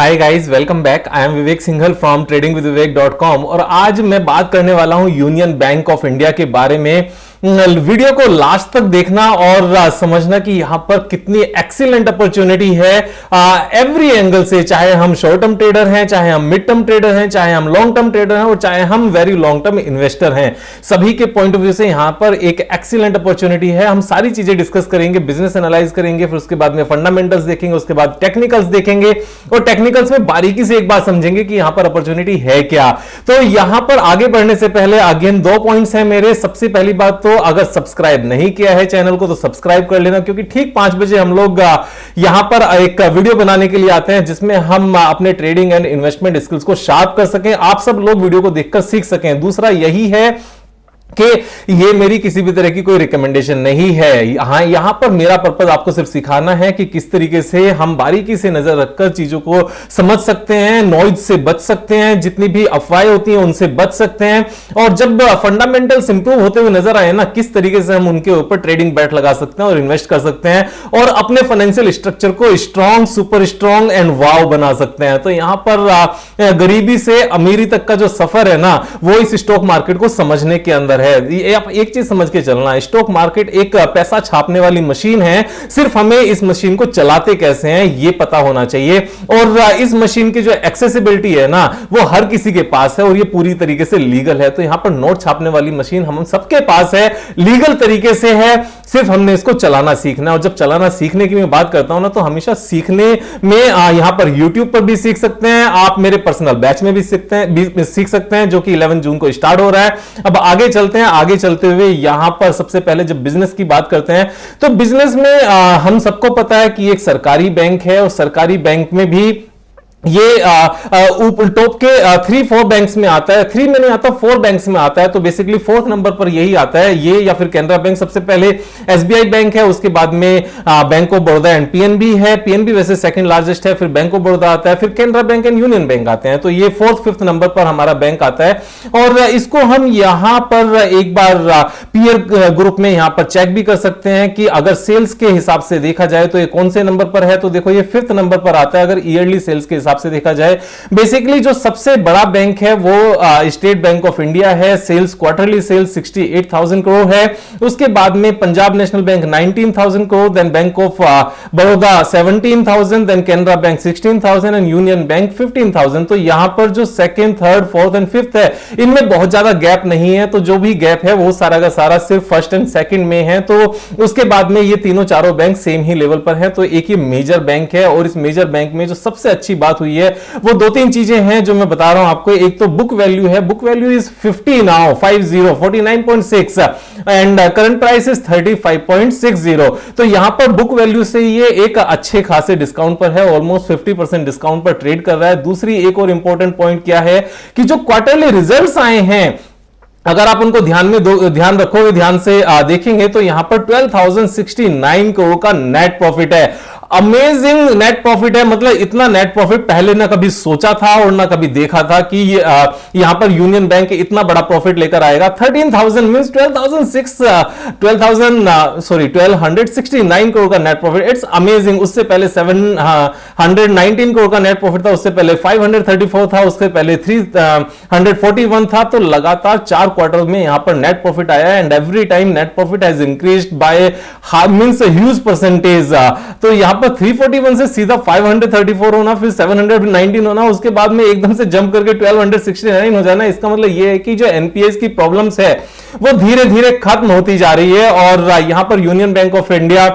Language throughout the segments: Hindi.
Hi guys, welcome back. I am Vivek Singhal from tradingwithvivek.com और आज मैं बात करने वाला हूं यूनियन बैंक ऑफ इंडिया के बारे में। वीडियो को लास्ट तक देखना और समझना कि यहां पर कितनी एक्सीलेंट अपॉर्चुनिटी है एवरी एंगल से, चाहे हम शॉर्ट टर्म ट्रेडर हैं, चाहे हम मिड टर्म ट्रेडर हैं, चाहे हम लॉन्ग टर्म ट्रेडर हैं और चाहे हम वेरी लॉन्ग टर्म इन्वेस्टर हैं। सभी के पॉइंट ऑफ व्यू से यहां पर एक एक्सीलेंट अपॉर्चुनिटी है। हम सारी चीजें डिस्कस करेंगे, बिजनेस एनालाइज करेंगे, फिर उसके बाद में फंडामेंटल्स देखेंगे, उसके बाद टेक्निकल्स देखेंगे और टेक्निकल्स में बारीकी से एक बात समझेंगे कि यहां पर अपॉर्चुनिटी है क्या। तो यहां पर आगे बढ़ने से पहले अगेन दो पॉइंट्स हैं मेरे। सबसे पहली बात, तो अगर सब्सक्राइब नहीं किया है चैनल को तो सब्सक्राइब कर लेना, क्योंकि ठीक 5 बजे हम लोग यहां पर एक वीडियो बनाने के लिए आते हैं जिसमें हम अपने ट्रेडिंग एंड इन्वेस्टमेंट स्किल्स को शार्प कर सकें, आप सब लोग वीडियो को देखकर सीख सकें। दूसरा यही है कि ये मेरी किसी भी तरह की कोई रिकमेंडेशन नहीं है। यहां पर मेरा पर्पस आपको सिर्फ सिखाना है कि किस तरीके से हम बारीकी से नजर रखकर चीजों को समझ सकते हैं, नॉइज से बच सकते हैं, जितनी भी अफवाहें होती हैं उनसे बच सकते हैं। और जब फंडामेंटल्स इंप्रूव होते हुए नजर आए ना, किस तरीके से हम उनके ऊपर ट्रेडिंग बैट लगा सकते हैं और इन्वेस्ट कर सकते हैं और अपने फाइनेंशियल स्ट्रक्चर को स्ट्रॉन्ग, सुपर स्ट्रॉन्ग एंड वाव बना सकते हैं। तो यहां पर गरीबी से अमीरी तक का जो सफर है ना, वो इस स्टॉक मार्केट को समझने के अंदर है। आप एक चीज समझ के चलना है, स्टॉक मार्केट एक पैसा छापने वाली मशीन है, सिर्फ हमें इस मशीन को चलाते कैसे हैं ये पता होना चाहिए। और इस मशीन की जो एक्सेसिबिलिटी है ना, वो हर किसी के पास है और ये पूरी तरीके से लीगल है। तो यहां पर नोट छापने वाली मशीन हम सबके पास है, लीगल तरीके से है, सिर्फ हमने इसको चलाना सीखना है। और जब चलाना सीखने की मैं बात करता हूं ना, तो हमेशा सीखने में यहां पर YouTube पर भी सीख सकते हैं, आप मेरे पर्सनल बैच में भी सीख सकते हैं जो कि 11 जून को स्टार्ट हो रहा है। अब आगे चलते हैं। आगे चलते हुए यहां पर सबसे पहले जब बिजनेस की बात करते हैं, तो बिजनेस में हम सबको पता है कि एक सरकारी बैंक है और सरकारी बैंक में भी ये टॉप के 3-4 बैंक्स में आता है। 3 में नहीं आता, 4 बैंक्स में आता है। तो बेसिकली 4th नंबर पर यही आता है, ये या फिर कैनरा बैंक। सबसे पहले एसबीआई बैंक है, उसके बाद में bank of Baroda and PNB है। पीएनबी वैसे सेकंड लार्जेस्ट है, फिर बैंक ऑफ बड़ौदा आता है, फिर Canara bank and Union bank आते हैं। तो ये 4th-5th नंबर पर हमारा बैंक आता है। और इसको हम यहां पर एक बार पीयर ग्रुप में यहां पर चेक भी कर सकते हैं कि अगर सेल्स के हिसाब से देखा जाए तो ये कौन से नंबर पर है। तो देखो ये 5th नंबर पर आता है अगर ईयरली सेल्स के से देखा जाए। बेसिकली जो सबसे बड़ा बैंक है वो स्टेट बैंक ऑफ इंडिया है। सेल्स, क्वार्टरली सेल्स 68,000 करोड़ है। उसके बाद में Punjab National Bank 19,000 crore, then Bank of Baroda 17,000, then Canara Bank 16,000 and Union Bank 15,000। तो यहां पर जो 2nd, 3rd, 4th and 5th है, इनमें बहुत ज्यादा गैप नहीं है। तो जो भी गैप है वो सारा का सारा सिर्फ 1st एंड 2nd में है। तो उसके बाद में ये तीनों चारों बैंक सेम ही लेवल पर है। तो एक ये मेजर बैंक है और इस मेजर बैंक में जो सबसे अच्छी बात हुई है वो 2-3 चीजें हैं जो मैं बता रहा हूं आपको। एक तो बुक वैल्यू है, book value is 50 now, 49.6 and current price is 35.60। तो यहां पर बुक वैल्यू से ये एक अच्छे खासे डिस्काउंट पर है, ऑलमोस्ट 50% डिस्काउंट पर ट्रेड कर रहा है। दूसरी एक और इंपॉर्टेंट पॉइंट क्या है कि जो क्वार्टरली रिजल्ट्स आए हैं, अगर आप उनको ध्यान रखोगे, ध्यान से देखेंगे तो यहां पर 12,069 करोड़ का नेट प्रॉफिट है। अमेजिंग नेट प्रॉफिट है। मतलब इतना नेट प्रॉफिट पहले ना कभी सोचा था और ना कभी देखा था कि यहां पर यूनियन बैंक इतना बड़ा प्रॉफिट लेकर आएगा। 13,000 मींस 1269 करोड़ का नेट प्रॉफिट। It's amazing. उससे पहले 719 करोड़ का नेट प्रॉफिट था, उससे पहले 534 था, उससे पहले 341 था। तो लगातार 4 क्वार्टर में यहां पर नेट प्रॉफिट आया and every time net profit has increased by means huge percentage. तो यहां पर 341 से सीधा 534 होना, फिर 719 होना, उसके बाद में एकदम से जंप करके 1269 हो जाना। इसका मतलब यह है कि जो एनपीएस की प्रॉब्लम्स है वो धीरे धीरे खत्म होती जा रही है। और यहां पर यूनियन बैंक ऑफ इंडिया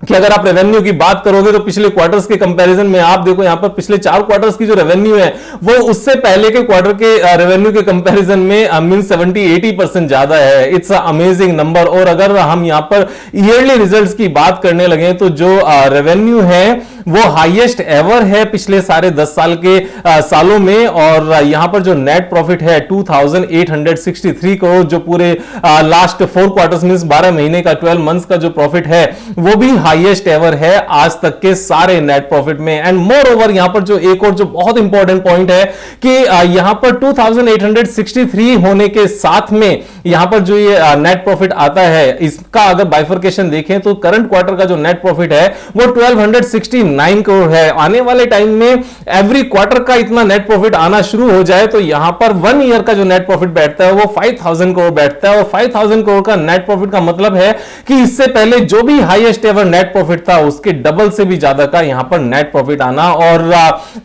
कि अगर आप रेवेन्यू की बात करोगे तो पिछले क्वार्टर्स के कंपैरिजन में आप देखो, यहां पर पिछले 4 क्वार्टर्स की जो रेवेन्यू है वो उससे पहले के क्वार्टर के रेवेन्यू के कंपैरिजन में मीन 70-80% ज्यादा है। It's amazing number. और अगर हम यहां पर ईयरली रिजल्ट्स की बात करने लगे तो जो रेवेन्यू है वो हाईएस्ट एवर है पिछले सारे 10 साल के सालों में। और यहां पर जो नेट प्रॉफिट है 2,863 करोड़, जो पूरे लास्ट 4 क्वार्टर्स मींस 12 महीने का 12 मंथ्स का जो प्रॉफिट है वो भी हाईएस्ट एवर है आज तक के सारे नेट प्रॉफिट में। एंड मोर ओवर यहां पर जो एक और जो बहुत इंपॉर्टेंट पॉइंट है कि यहां पर 2863 होने के साथ में यहां पर जो ये नेट प्रॉफिट आता है, इसका अगर बाइफरकेशन देखें तो करंट क्वार्टर का जो नेट प्रॉफिट है वो 1269 49 करोड़ है। आने वाले टाइम में एवरी क्वार्टर का इतना नेट प्रॉफिट आना शुरू हो जाए तो यहां पर 1 ईयर का जो नेट प्रॉफिट बैठता है वो 5000 करोड़ बैठता है, और 5000 करोड़ का नेट प्रॉफिट का मतलब है कि इससे पहले जो भी हाईएस्ट एवर नेट प्रॉफिट था उसके डबल से भी ज्यादा का यहां पर नेट प्रॉफिट आना। और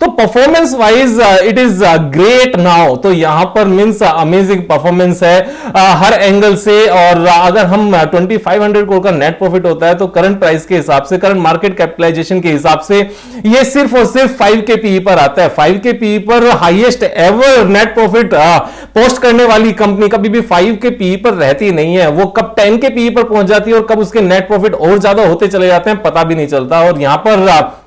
तो performance wise it is great now, तो यहां पर मींस अमेजिंग परफॉर्मेंस है हर एंगल से। और अगर हम 2500 करोड़ का नेट प्रॉफिट होता है तो करंट प्राइस के हिसाब से, करंट मार्केट कैपिटलाइजेशन के हिसाब से ये सिर्फ और सिर्फ 5 के पीई पर आता है। 5 के पीई पर highest ever net profit post करने वाली कंपनी कभी भी 5 के पीई पर रहती नहीं है, वो कब 10 के पीई पर पहुंच जाती है और कब उसके नेट प्रॉफिट और ज्यादा होते चले जाते हैं पता भी नहीं चलता। और यहां पर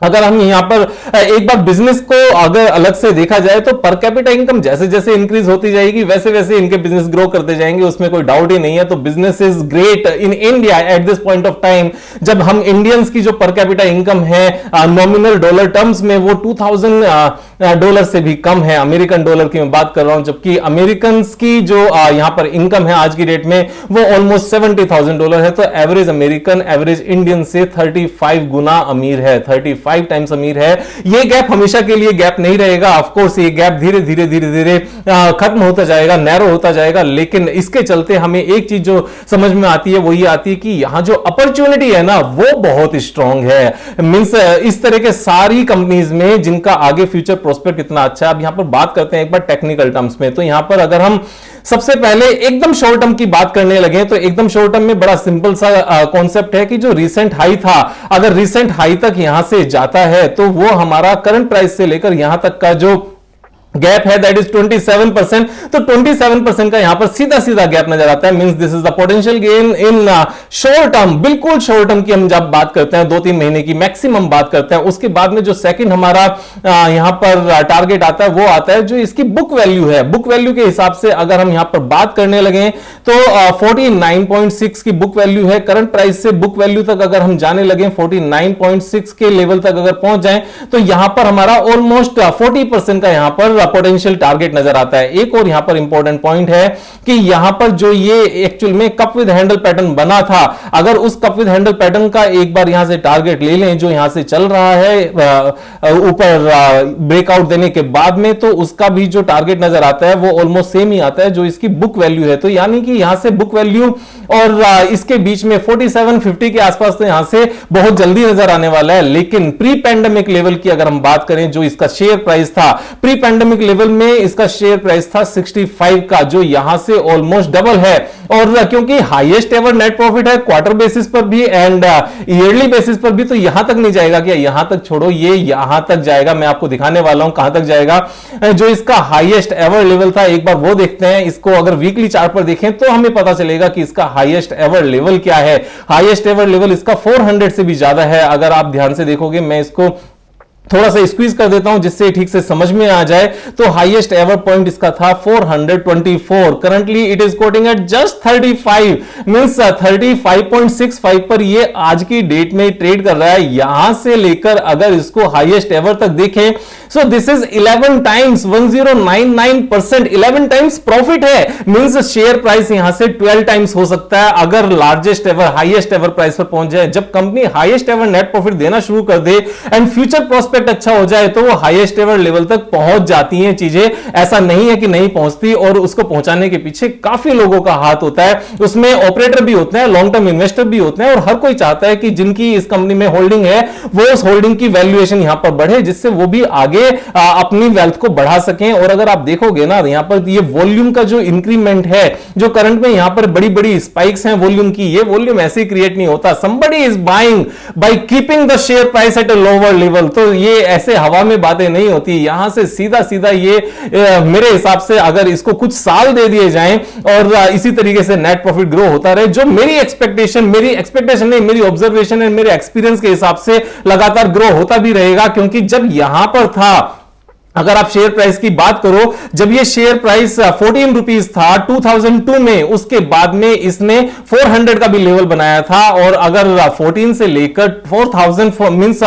अगर हम यहां पर एक बार बिजनेस को अगर अलग से देखा जाए तो पर कैपिटा इनकम जैसे जैसे इंक्रीज होती जाएगी वैसे वैसे इनके बिजनेस ग्रो करते जाएंगे, उसमें कोई डाउट ही नहीं है। तो business is great in India at this point of time, जब हम इंडियंस की जो पर कैपिटा इनकम है नॉमिनल डॉलर टर्म्स में वो $2000 से भी कम है, अमेरिकन डॉलर की मैं बात कर रहा हूं, जबकि अमेरिकन की जो यहां पर इनकम है आज की डेट में वो ऑलमोस्ट $70,000 है। तो एवरेज अमेरिकन एवरेज इंडियन से 35 गुना अमीर है, 35 टाइम्स अमीर है। ये गैप हमेशा के लिए गैप नहीं रहेगा, ऑफ कोर्स ये गैप धीरे धीरे धीरे धीरे खत्म होता जाएगा, नैरो होता जाएगा। लेकिन इसके चलते हमें एक चीज जो समझ में आती है वो ये आती है कि यहां जो अपॉर्चुनिटी है ना वो बहुत स्ट्रांग है। मींस इस तरह के सारी कंपनीज में जिनका आगे फ्यूचर प्रोस्पेक्ट कितना अच्छा है। अब यहां पर बात करते हैं एक बार टेक्निकल टर्म्स में। तो यहां पर अगर हम सबसे पहले एकदम शॉर्ट टर्म की बात करने लगे तो एकदम शॉर्ट टर्म में बड़ा सिंपल सा कॉन्सेप्ट है कि जो रीसेंट हाई था, अगर रीसेंट हाई तक यहां से जाता है तो वो हमारा करंट प्राइस से लेकर यहां तक का जो गैप है दैट इज 27%। तो 27% का यहां पर सीधा सीधा गैप नजर आता है। Means this is the potential gain in short term, बिल्कुल शॉर्ट टर्म की हम जब बात करते हैं 2-3 महीने की मैक्सिमम बात करते हैं। उसके बाद में जो सेकंड हमारा यहां पर टारगेट आता है वो आता है जो इसकी बुक वैल्यू है। बुक वैल्यू के हिसाब से अगर हम यहां पर बात करने लगे तो 49.6 की बुक वैल्यू है। करंट प्राइस से बुक वैल्यू तक अगर हम जाने लगे 49.6 के लेवल तक अगर पहुंच जाए तो यहां पर हमारा ऑलमोस्ट 40% का यहां पर पोटेंशियल टारगेट नजर आता है। एक और यहां पर इंपॉर्टेंट पॉइंट है कि यहां पर जो ये एक्चुअल में कप विद हैंडल पैटर्न बना था, अगर उस कप विद हैंडल पैटर्न का एक बार यहां से टारगेट ले लें जो यहां से चल रहा है ऊपर ब्रेकआउट देने के बाद में, तो उसका भी जो टारगेट नजर आता है वो ऑलमोस्ट सेम ही आता है जो इसकी बुक वैल्यू है। तो यानी कि यहां से बुक वैल्यू और इसके बीच में 4750 के आसपास तो यहां से बहुत जल्दी नजर आने वाला है। लेकिन प्री पैंडेमिक लेवल की अगर हम बात करें जो इसका शेयर प्राइस था, प्री पैंडेमिक लेवल में इसका शेयर प्राइस था 65 का, जो यहां से ऑलमोस्ट डबल है। और क्योंकि हाईएस्ट एवर नेट प्रॉफिट है क्वार्टर बेसिस पर भी एंड ईयरली बेसिस पर भी, तो यहां तक नहीं जाएगा क्या, यहां तक छोड़ो, ये यहां तक जाएगा। मैं आपको दिखाने वाला हूं कहां तक जाएगा। जो इसका हाईएस्ट एवर लेवल था एक बार वो देखते हैं। इसको अगर वीकली चार्ट पर देखें तो हमें पता चलेगा कि इसका हाईएस्ट एवर लेवल क्या है। हाईएस्ट एवर लेवल इसका 400 से भी ज्यादा है। अगर आप ध्यान से देखोगे, मैं इसको थोड़ा सा स्क्वीज कर देता हूं जिससे ठीक से समझ में आ जाए। तो हाईएस्ट एवर पॉइंट इसका था 424। Currently it is quoting at just 35, means 35.65 पर ये आज की डेट में ट्रेड कर रहा है। यहां से लेकर अगर इसको हाईएस्ट एवर तक देखें so this is 11 times 1099%, 11 times profit है। मींस शेयर प्राइस यहां से 12 टाइम्स हो सकता है अगर largest ever highest ever price पर पहुंच जाए। जब company highest ever net profit देना शुरू कर दे एंड फ्यूचर प्रोस्पेक्ट अच्छा हो जाए तो वो हाईएस्ट एवर लेवल तक पहुंच जाती हैं चीजें। ऐसा नहीं है कि नहीं पहुंचती, और उसको पहुंचाने के पीछे काफी लोगों का हाथ होता है। उसमें ऑपरेटर भी होते हैं, लॉन्ग टर्म इन्वेस्टर भी होते हैं, और हर कोई चाहता है कि जिनकी इस कंपनी में होल्डिंग है वो उस होल्डिंग की वैल्यूएशन यहां पर बढ़े, जिससे वो भी आगे अपनी वेल्थ को बढ़ा सकें। और अगर आप देखोगे ना यहां पर ये वॉल्यूम का जो इंक्रीमेंट है, जो करंट में यहां पर बड़ी बड़ी स्पाइक्स हैं वॉल्यूम की, ये वॉल्यूम ऐसे ही क्रिएट नहीं होता। Somebody is buying by keeping the share price at a lower level. तो ये ऐसे हवा में बातें नहीं होती, यहां से सीधा सीधा ये मेरे हिसाब से अगर इसको कुछ साल दे दिए जाएं और इसी तरीके से नेट प्रॉफिट ग्रो होता रहे, जो मेरी एक्सपेक्टेशन नहीं, मेरी ऑब्जर्वेशन है, मेरे एक्सपीरियंस के हिसाब से लगातार ग्रो होता भी रहेगा। क्योंकि जब यहां पर था अगर आप शेयर प्राइस की बात करो, जब ये शेयर प्राइस 14 रुपीज था 2002 में, उसके बाद में इसने 400 का भी लेवल बनाया था। और अगर 14 से लेकर 4000 मींस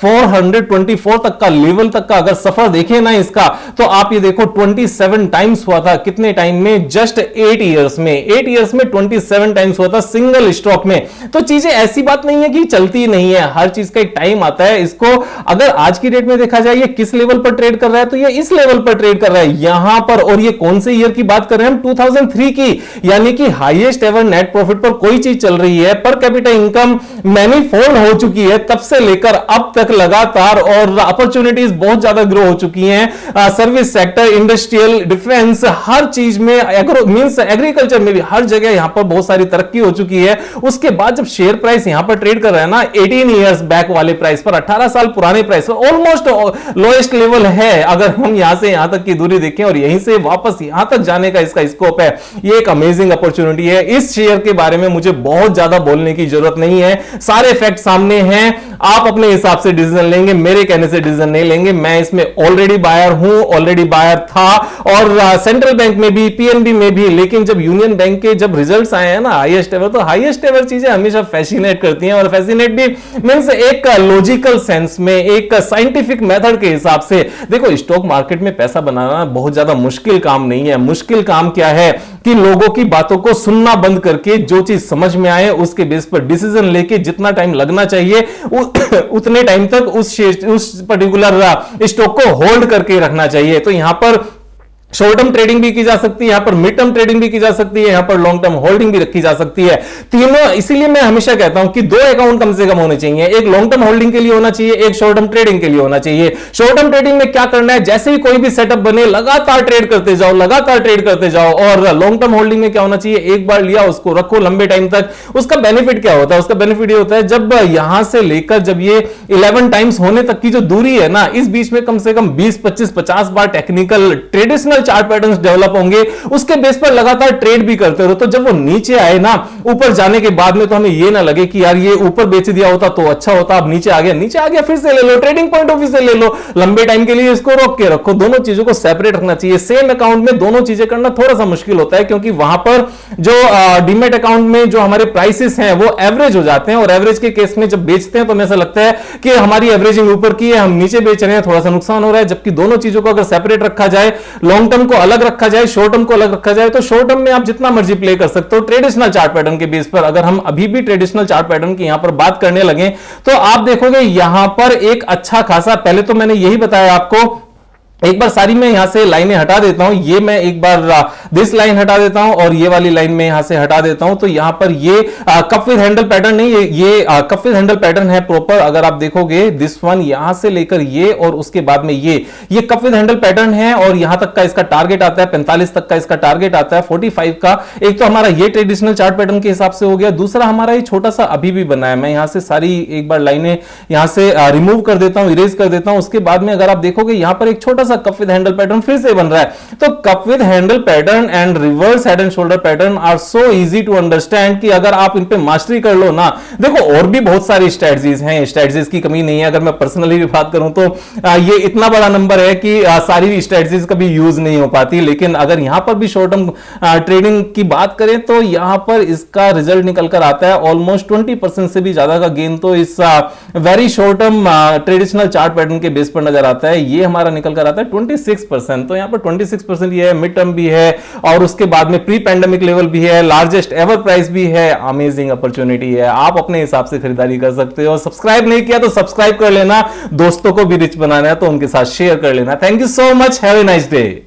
424 तक का लेवल तक का अगर सफर देखें ना इसका, तो आप ये देखो 27 टाइम्स हुआ था। कितने टाइम में? जस्ट 8 इयर्स में। 8 इयर्स में 27 टाइम्स हुआ था सिंगल स्टॉक में। तो चीजें ऐसी बात नहीं है कि चलती नहीं है, हर चीज का एक टाइम आता है। इसको अगर आज की डेट में देखा जाए ये किस लेवल पर ट्रेड कर रहा है, तो ये इस लेवल पर ट्रेड कर रहा है यहां पर। और ये कौन से ईयर की बात कर रहे हैं हम? 2003 की, यानी कि हाईएस्ट एवर नेट प्रॉफिट पर कोई चीज चल रही है। पर कैपिटा इनकम मैनीफोल्ड हो चुकी है तब से लेकर अब तक लगातार, और अपॉर्चुनिटीज बहुत ज्यादा ग्रो हो चुकी हैं। सर्विस सेक्टर, इंडस्ट्रियल, डिफेंस, हर चीज में, एग्रीकल्चर में भी, हर जगह यहां पर बहुत सारी तरक्की हो चुकी है। उसके बाद जब शेयर प्राइस यहां पर ट्रेड कर रहा है ना 18 इयर्स बैक वाले प्राइस पर, 18 साल पुराने प्राइस पर, ऑलमोस्ट लोएस्ट लेवल है अगर हम यहां से यहां तक की दूरी देखें, और यहीं से वापस यहां तक जाने का इसका स्कोप है। ये एक अमेजिंग अपॉर्चुनिटी है। इस शेयर के बारे में मुझे बहुत ज्यादा बोलने की जरूरत नहीं है, सारे फैक्ट सामने हैं। आप अपने हिसाब से डिसीजन लेंगे, मेरे कहने से डिसीजन नहीं लेंगे। मैं इसमें ऑलरेडी बायर हूं, ऑलरेडी बायर था, और सेंट्रल बैंक में भी, पीएनबी में भी। लेकिन जब यूनियन बैंक के जब रिजल्ट्स आए हैं ना हाईएस्ट एवर, तो हाईएस्ट एवर चीजें हमेशा फैसिनेट करती हैं। और फैसिनेट भी मींस एक लॉजिकल सेंस में, एक साइंटिफिक मेथड के हिसाब से। देखो, स्टॉक मार्केट में पैसा बनाना बहुत ज्यादा मुश्किल काम नहीं है। मुश्किल काम क्या है कि लोगों की बातों को सुनना बंद करके जो चीज समझ में आए उसके बेस पर डिसीजन लेके जितना टाइम लगना चाहिए उतने टाइम तक उस पर्टिकुलर स्टॉक को होल्ड करके रखना चाहिए। तो यहां पर शॉर्ट टर्म ट्रेडिंग भी की जा सकती है, यहां पर मिड टर्म ट्रेडिंग भी की जा सकती है, यहां पर लॉन्ग टर्म होल्डिंग भी रखी जा सकती है। तीनों, इसीलिए मैं हमेशा कहता हूं कि 2 अकाउंट कम से कम होने चाहिए। एक लॉन्ग टर्म होल्डिंग के लिए होना चाहिए, एक शॉर्ट टर्म ट्रेडिंग के लिए होना चाहिए। शॉर्ट टर्म ट्रेडिंग में क्या करना है, जैसे ही कोई भी सेटअप बने लगातार ट्रेड करते जाओ, लगातार ट्रेड करते जाओ। और लॉन्ग टर्म होल्डिंग में क्या होना चाहिए, एक बार लिया उसको रखो लंबे टाइम तक। उसका बेनिफिट क्या होता है? उसका बेनिफिट ये होता है जब यहां से लेकर जब ये 11 टाइम्स होने तक की जो दूरी है ना, इस बीच में कम से कम 20, 25, 50 बार technical traditional chart patterns develop होंगे, उसके बेस पर लगातार ट्रेड भी करते रहो। तो जब वो नीचे आए ना, ऊपर जाने के बाद में, तो हमें ये ना लगे कि यार ये ऊपर बेच दिया होता तो अच्छा होता, अब नीचे आ गया, नीचे आ गया फिर से ले लो, ट्रेडिंग पॉइंट ऑफ व्यू से ले लो, लंबे टाइम के लिए इसको रोक के रखो। दोनों चीजों को सेपरेट रखना चाहिए। सेम अकाउंट में दोनों चीजें करना थोड़ा सा मुश्किल होता है, क्योंकि वहां पर जो डीमेट अकाउंट में जो हमारे प्राइसेस हैं वो एवरेज हो जाते हैं, और एवरेज के केस में जब बेचते हैं तो हमें ऐसा लगता है कि हमारी एवरेजिंग ऊपर की है, हम नीचे बेच रहे हैं, थोड़ा सा नुकसान हो रहा है। जबकि दोनों चीजों को अगर सेपरेट रखा जाए, लॉन्ग टर्म को अलग रखा जाए, शॉर्ट टर्म को अलग रखा जाए, तो शॉर्ट टर्म में आप जितना मर्जी प्ले कर सकते हो ट्रेडिशनल चार्ट पैटर्न के बेस पर। अगर हम अभी भी ट्रेडिशनल चार्ट पैटर्न की यहां पर बात करने लगे, तो आप देखोगे यहां पर एक अच्छा खासा, पहले तो मैंने यही बताया आपको, एक बार सारी मैं यहां से लाइनें हटा देता हूं। ये मैं एक बार दिस लाइन हटा देता हूं, और ये वाली लाइन में यहां से हटा देता हूं। तो यहां पर ये कप विद हैंडल पैटर्न नहीं, ये कप विद हैंडल पैटर्न है प्रॉपर। अगर आप देखोगे दिस वन, यहां से लेकर ये और उसके बाद में ये कप विद हैंडल पैटर्न है, और यहां तक का इसका टारगेट आता है 45 तक का इसका टारगेट आता है 45 का। एक तो हमारा ये ट्रेडिशनल चार्ट पैटर्न के हिसाब से हो गया, दूसरा हमारा ये छोटा सा अभी भी बना है। मैं यहां से सारी एक बार लाइनें यहां से रिमूव कर देता हूं, इरेज कर देता हूं। उसके बाद में अगर आप देखोगे यहां पर एक छोटा सा कप विद हैंडल पैटर्न फिर से बन रहा है। तो cup with handle pattern and reverse head and shoulder pattern are so easy to understand कि अगर आप इन पे मास्टरी कर लो ना, देखो और भी बहुत सारी स्ट्रेटजीज हैं, स्ट्रेटजीज की कमी नहीं है। अगर मैं पर्सनली भी बात करूं तो ये इतना बड़ा नंबर है कि सारी स्ट्रेटजीज कभी यूज नहीं हो पाती। लेकिन अगर यहां पर भी शॉर्ट टर्म ट्रेडिंग की बात करें तो यहां पर इसका रिजल्ट निकल कर आता है ऑलमोस्ट 20% से भी ज्यादा का गेन तो इस very short term traditional chart pattern के बेस पर नजर आता है। ये हमारा निकल कर आता है 26%। तो यहां पर 26% ये है, मिड टर्म भी है, और उसके बाद में प्री पैंडेमिक लेवल भी है, लार्जेस्ट एवर प्राइस भी है। अमेजिंग अपॉर्चुनिटी है, आप अपने हिसाब से खरीदारी कर सकते हो। सब्सक्राइब नहीं किया तो सब्सक्राइब कर लेना, दोस्तों को भी रिच बनाना है तो उनके साथ शेयर कर लेना। Thank you so much, have a nice day.